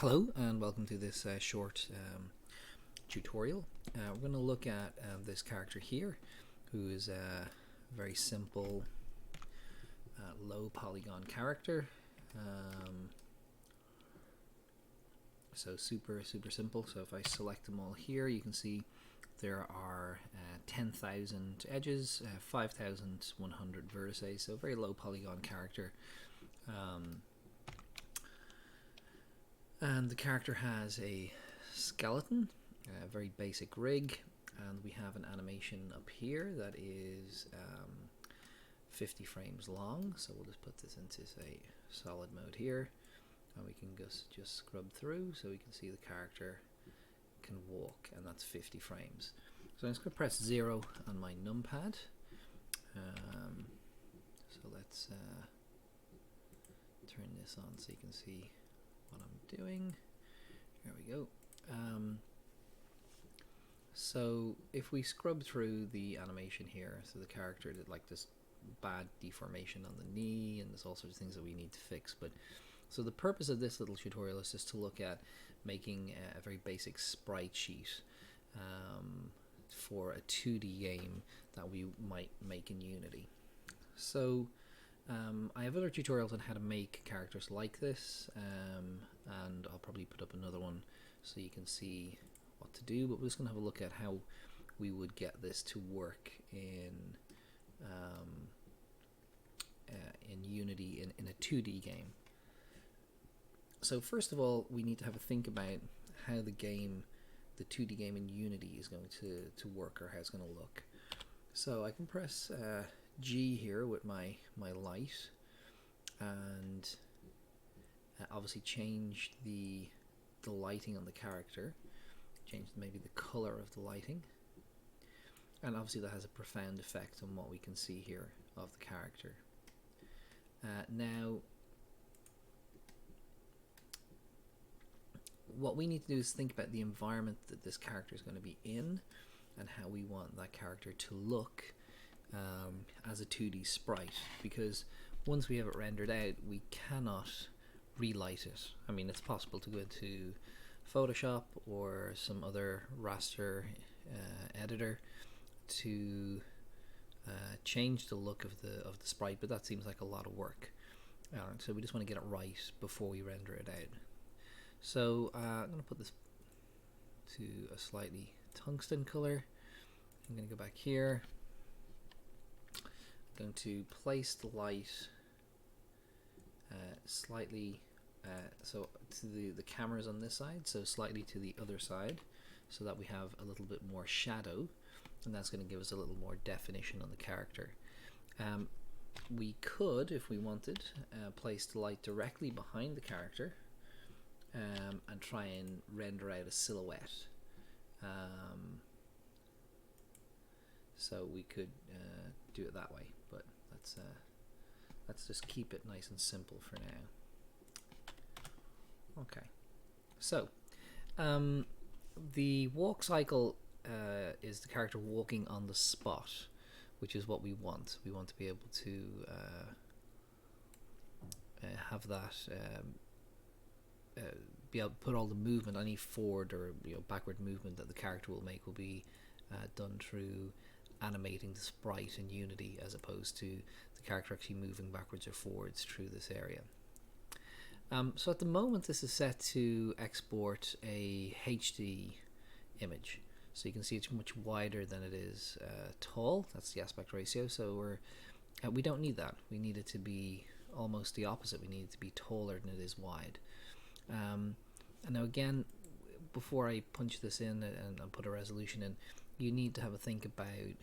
Hello and welcome to this short tutorial. We're going to look at this character here, who is a very simple low polygon character. So super simple. So if I select them all here, you can see there are 10,000 edges, 5,100 vertices, so very low polygon character. And the character has a skeleton, a very basic rig, and we have an animation up here that is 50 frames long. So we'll just put this into, say, solid mode here, and we can just scrub through so we can see the character can walk, and that's 50 frames. So I'm just going to press 0 on my numpad. So let's turn this on so you can see what I'm doing. There we go. So if we scrub through the animation here, so the character did like this bad deformation on the knee, and there's all sorts of things that we need to fix. But so the purpose of this little tutorial is just to look at making a very basic sprite sheet for a 2D game that we might make in Unity. So I have other tutorials on how to make characters like this, and I'll probably put up another one so you can see what to do, but we're just going to have a look at how we would get this to work in Unity in a 2D game. So first of all, we need to have a think about how the 2D game in Unity is going to work, or how it's going to look. So I can press G here with my light, and obviously change the lighting on the character, change maybe the color of the lighting, and obviously that has a profound effect on what we can see here of the character. Now what we need to do is think about the environment that this character is going to be in, and how we want that character to look as a 2D sprite, because once we have it rendered out, we cannot relight it. I mean, it's possible to go into Photoshop or some other raster editor to change the look of the sprite, but that seems like a lot of work. So we just want to get it right before we render it out. So I'm going to put this to a slightly tungsten color. I'm going to go back here. I'm going to place the light slightly so to the cameras on this side, so slightly to the other side, so that we have a little bit more shadow, and that's going to give us a little more definition on the character. We could, if we wanted, place the light directly behind the character and try and render out a silhouette. So we could do it that way, but let's just keep it nice and simple for now. Okay, so the walk cycle is the character walking on the spot, which is what we want. We want to be able to have that be able to put all the movement, any forward or backward movement that the character will make will be done through animating the sprite in Unity, as opposed to the character actually moving backwards or forwards through this area. So at the moment this is set to export a HD image, so you can see it's much wider than it is tall. That's the aspect ratio. So we don't need that. We need it to be almost the opposite. We need it to be taller than it is wide. And now again, before I punch this in and put a resolution in, you need to have a think about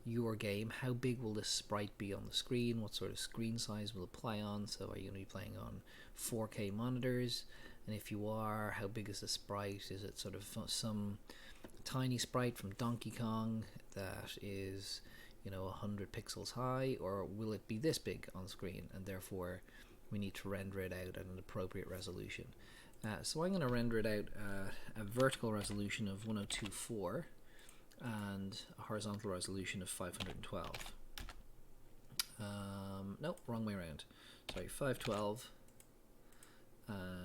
your game. How big will this sprite be on the screen? What sort of screen size will it play on? So are you going to be playing on 4K monitors? And if you are, how big is the sprite? Is it sort of some tiny sprite from Donkey Kong that is 100 pixels high, or will it be this big on screen, and therefore we need to render it out at an appropriate resolution? So I'm going to render it out a vertical resolution of 1024 and a horizontal resolution of 512. Nope, wrong way around. Sorry, 512 and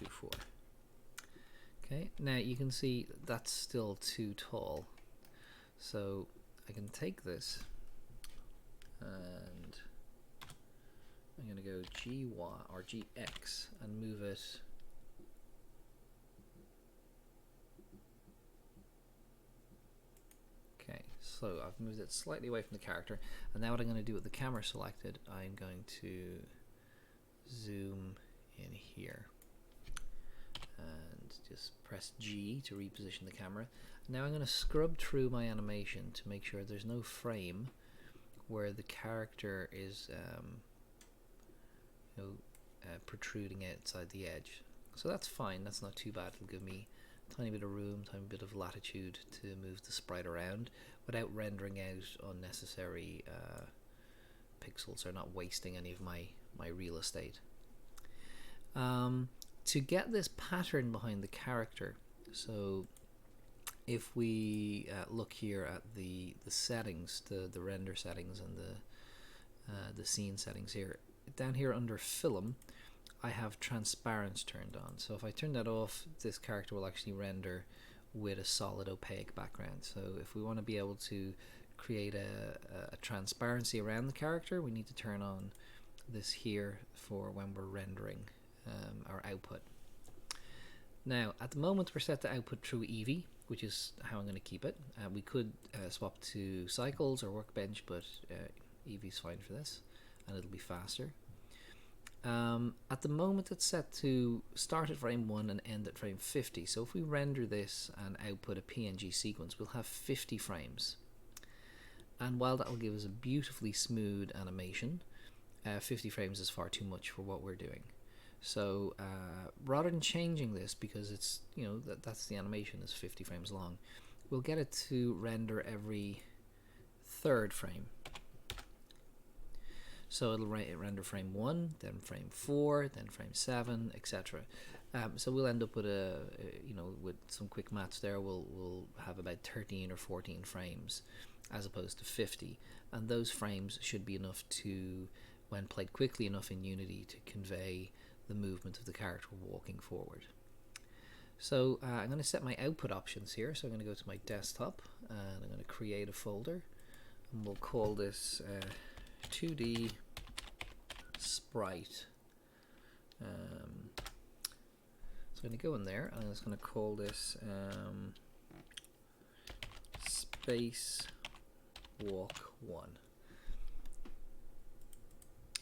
1024. Okay, now you can see that's still too tall, so I can take this and I'm going to go GY or GX and move it okay, so I've moved it slightly away from the character, and now what I'm going to do with the camera selected, I'm going to zoom in here and just press G to reposition the camera. Now I'm going to scrub through my animation to make sure there's no frame where the character is protruding outside the edge. So that's fine, that's not too bad. It'll give me a tiny bit of room, tiny bit of latitude to move the sprite around without rendering out unnecessary pixels or not wasting any of my real estate. To get this pattern behind the character, so if we look here at the settings, the render settings and the scene settings here, down here under film I have transparency turned on. So if I turn that off, this character will actually render with a solid opaque background. So if we want to be able to create a transparency around the character, we need to turn on this here for when we're rendering our output. Now at the moment we're set to output through Eevee, which is how I'm going to keep it. We could swap to Cycles or Workbench, but Eevee's fine for this and it'll be faster. At the moment it's set to start at frame 1 and end at frame 50, so if we render this and output a PNG sequence, we'll have 50 frames. And while that will give us a beautifully smooth animation, 50 frames is far too much for what we're doing. So rather than changing this, because it's, you know, that's the animation is 50 frames long, we'll get it to render every third frame. So it'll render frame 1, then frame 4, then frame 7, etc. So we'll end up with with some quick maths there. We'll have about 13 or 14 frames as opposed to 50, and those frames should be enough to, when played quickly enough in Unity, to convey the movement of the character walking forward. So I'm going to set my output options here. So I'm going to go to my desktop and I'm going to create a folder, and we'll call this 2D Sprite. So I'm going to go in there and I'm just going to call this Space Walk 1.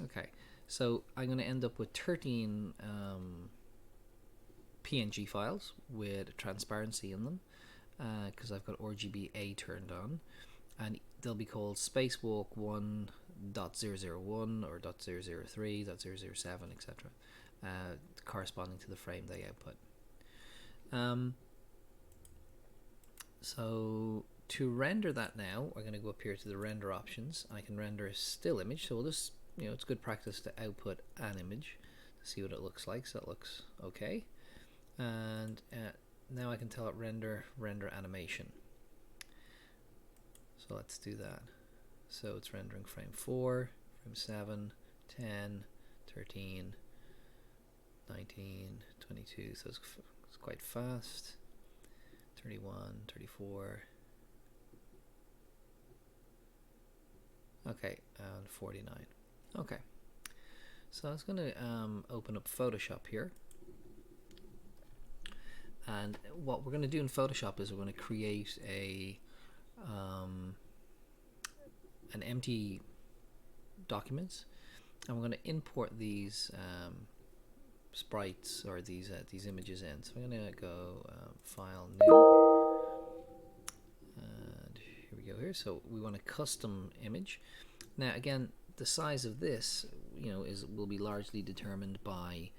Okay, so I'm going to end up with 13 PNG files with transparency in them because I've got RGBA turned on, and they'll be called spacewalk 1.001 or .003, .007, etc. Corresponding to the frame they output. So to render that now, we're going to go up here to the render options. I can render a still image, so we'll just, it's good practice to output an image to see what it looks like. So it looks okay, and now I can tell it render animation. So let's do that. So it's rendering frame 4, frame 7, 10, 13, 19, 22, so it's quite fast. 31, 34. Okay, and 49. Okay, so I was going to open up Photoshop here. And what we're going to do in Photoshop is we're going to create an empty document, and we're going to import these sprites or these images in. So I'm going to go File, New, and here we go here. So we want a custom image. Now again, the size of this, will be largely determined by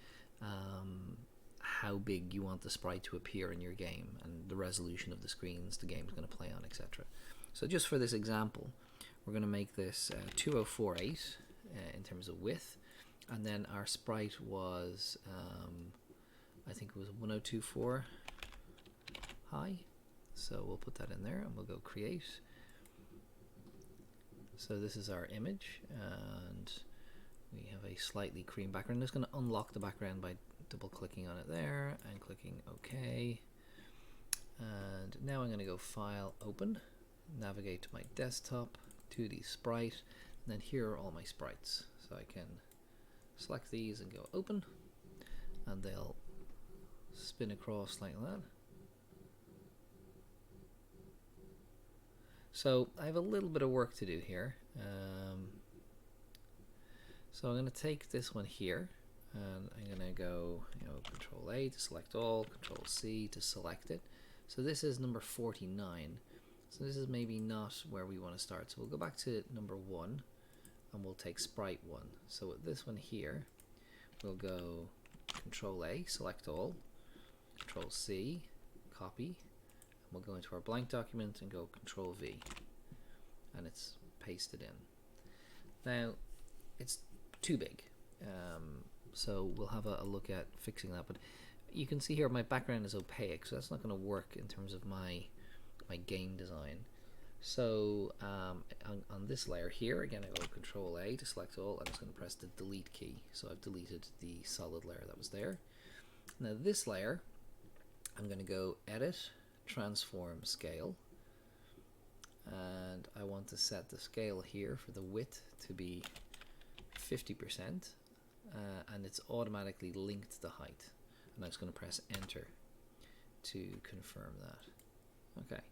how big you want the sprite to appear in your game and the resolution of the screens the game's going to play on, etc. So just for this example, we're going to make this 2048 in terms of width, and then our sprite was I think it was 1024 high, so we'll put that in there and we'll go create. So this is our image, and we have a slightly cream background. I'm just going to unlock the background by double clicking on it there and clicking OK. And now I'm going to go File, Open, navigate to my desktop, 2D Sprite, and then here are all my sprites. So I can select these and go Open, and they'll spin across like that. So I have a little bit of work to do here. So I'm going to take this one here, and I'm going to go, Control A to select all, Control C to select it. So this is number 49. So this is maybe not where we want to start. So we'll go back to number 1, and we'll take Sprite 1. So with this one here, we'll go Control A, select all, Control C, copy. We'll go into our blank document and go Control V, and it's pasted in. Now it's too big, so we'll have a look at fixing that. But you can see here my background is opaque, so that's not going to work in terms of my game design. So on this layer here, again, I go Control A to select all. I'm just going to press the delete key. So I've deleted the solid layer that was there. Now this layer, I'm going to go Edit, Transform Scale, and I want to set the scale here for the width to be 50%, and it's automatically linked to the height, and I'm just going to press enter to confirm that. Okay,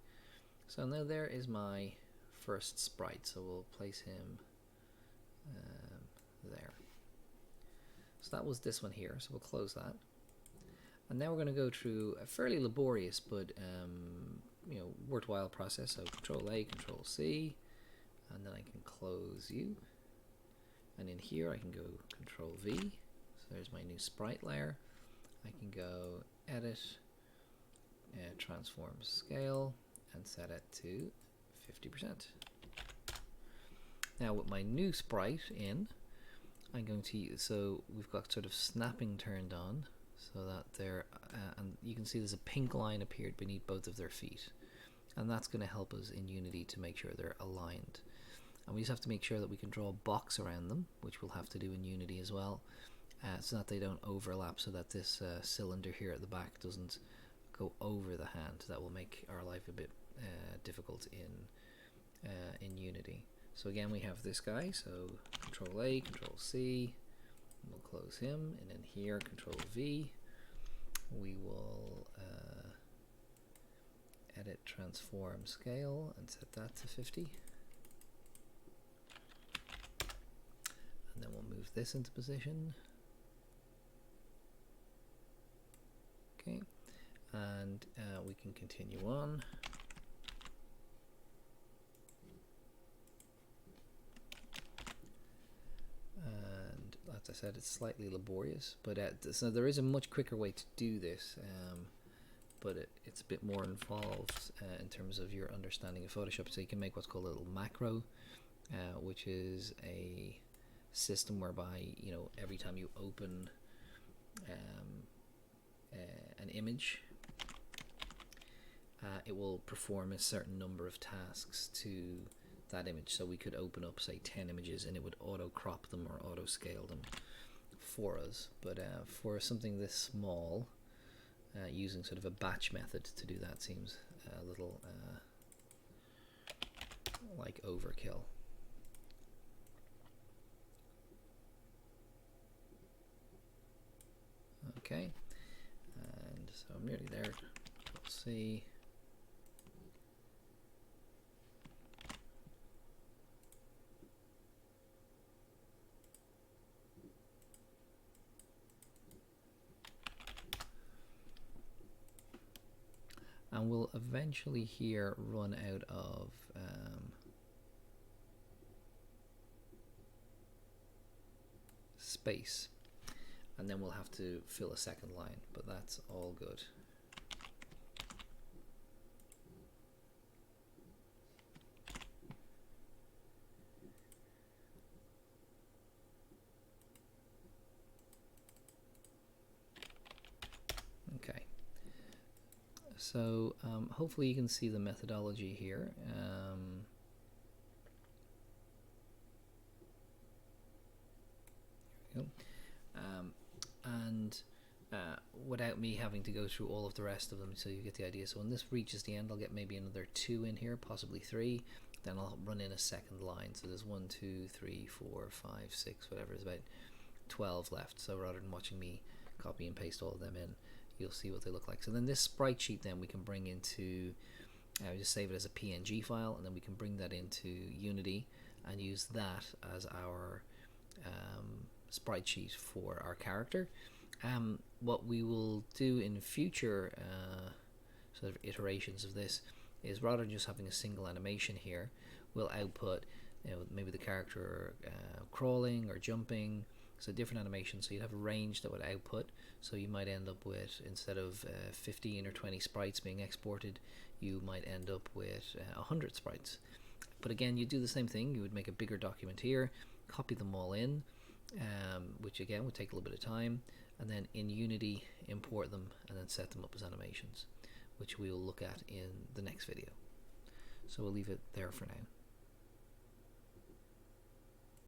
so now there is my first sprite, so we'll place him there. So that was this one here, so we'll close that. And now we're going to go through a fairly laborious but worthwhile process. So Control A, Control C, and then I can close you. And in here I can go Control V. So there's my new sprite layer. I can go Edit, Transform Scale, and set it to 50%. Now with my new sprite in, I'm going to use, so we've got sort of snapping turned on, so that they're, and you can see there's a pink line appeared beneath both of their feet, and that's going to help us in Unity to make sure they're aligned. And we just have to make sure that we can draw a box around them, which we'll have to do in Unity as well, so that they don't overlap, so that this cylinder here at the back doesn't go over the hand. That will make our life a bit difficult in Unity. So again, we have this guy, so Control A, Control C, we'll close him, and then here Control V, we will Edit, Transform Scale, and set that to 50. And then we'll move this into position. Okay, and we can continue on. And as I said, it's slightly laborious, but so there is a much quicker way to do this, but it's a bit more involved in terms of your understanding of Photoshop. So you can make what's called a little macro, which is a system whereby every time you open an image, it will perform a certain number of tasks to that image. So we could open up, say, 10 images, and it would auto crop them or auto scale them for us. But for something this small, using sort of a batch method to do that seems a little like overkill. Okay, and so I'm nearly there. Let's see. And we'll eventually here run out of space, and then we'll have to fill a second line, but that's all good. Okay. So hopefully you can see the methodology here. Here we go. And without me having to go through all of the rest of them, so you get the idea. So when this reaches the end, I'll get maybe another 2 in here, possibly 3. Then I'll run in a second line. So there's 1, 2, 3, 4, 5, 6, whatever. There's about 12 left. So rather than watching me copy and paste all of them in, you'll see what they look like. So then this sprite sheet then we can bring into, just save it as a PNG file, and then we can bring that into Unity and use that as our sprite sheet for our character. What we will do in future sort of iterations of this is, rather than just having a single animation here, we'll output maybe the character crawling or jumping, so different animations. So you'd have a range that would output, so you might end up with, instead of 15 or 20 sprites being exported, you might end up with 100 sprites. But again, you do the same thing. You would make a bigger document here, copy them all in, which again would take a little bit of time, and then in Unity import them and then set them up as animations, which we will look at in the next video. So we'll leave it there for now.